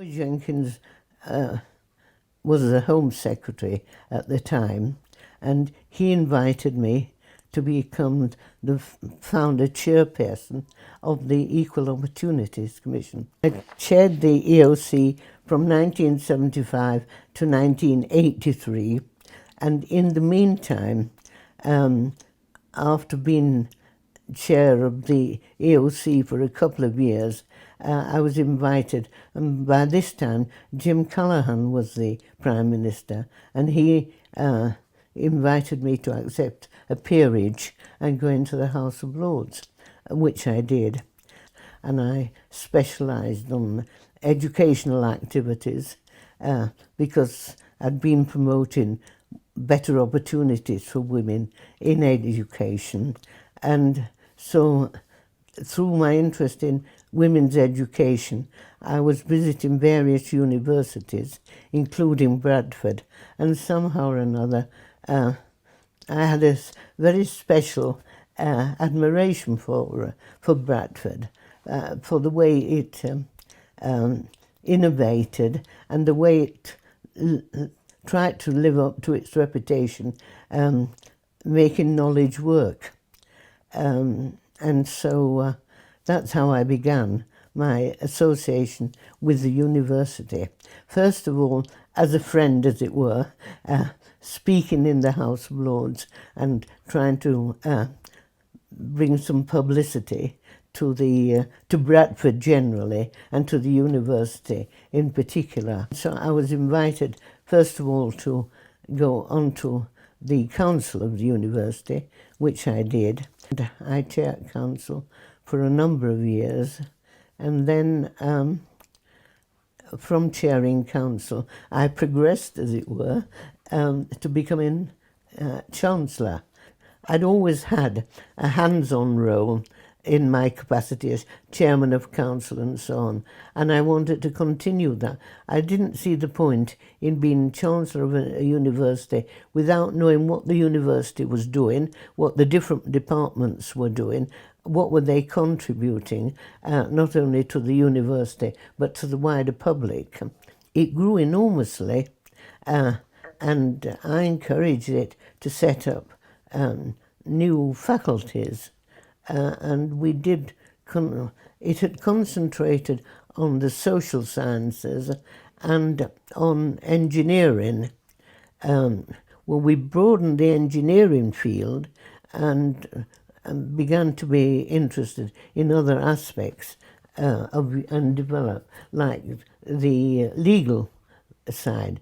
Jenkins was the Home Secretary at the time, and he invited me to become the founder chairperson of the Equal Opportunities Commission. I chaired the EOC from 1975 to 1983, and in the meantime, after being chair of the EOC for a couple of years, I was invited, and by this time Jim Callaghan was the Prime Minister, and he invited me to accept a peerage and go into the House of Lords, which I did. And I specialised on educational activities because I'd been promoting better opportunities for women in education. And so through my interest in women's education, I was visiting various universities, including Bradford, and somehow or another I had a very special admiration for Bradford, for the way it innovated and the way it tried to live up to its reputation, making knowledge work. And so that's how I began my association with the university. First of all, as a friend, as it were, speaking in the House of Lords and trying to bring some publicity to Bradford generally and to the university in particular. So I was invited, first of all, to go onto the council of the university, which I did. And I chaired council for a number of years, and then from chairing council, I progressed, as it were, to becoming Chancellor. I'd always had a hands-on role in my capacity as chairman of council and so on, and I wanted to continue that. I didn't see the point in being chancellor of a university without knowing what the university was doing, what the different departments were doing, what were they contributing, not only to the university but to the wider public. It grew enormously, and I encouraged it to set up new faculties. And we did, it had concentrated on the social sciences and on engineering. Well, we broadened the engineering field and began to be interested in other aspects and develop, like the legal side.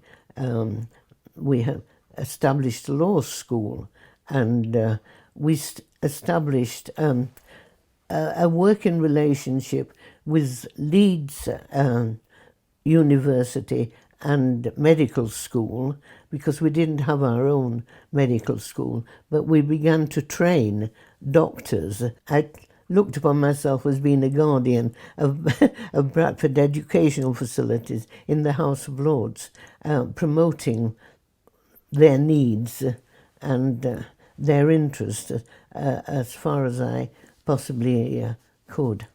We have established a law school, and we established a working relationship with Leeds University and medical school, because we didn't have our own medical school, but we began to train doctors. I looked upon myself as being a guardian of, of Bradford educational facilities in the House of Lords, promoting their needs and their interest as far as I possibly could.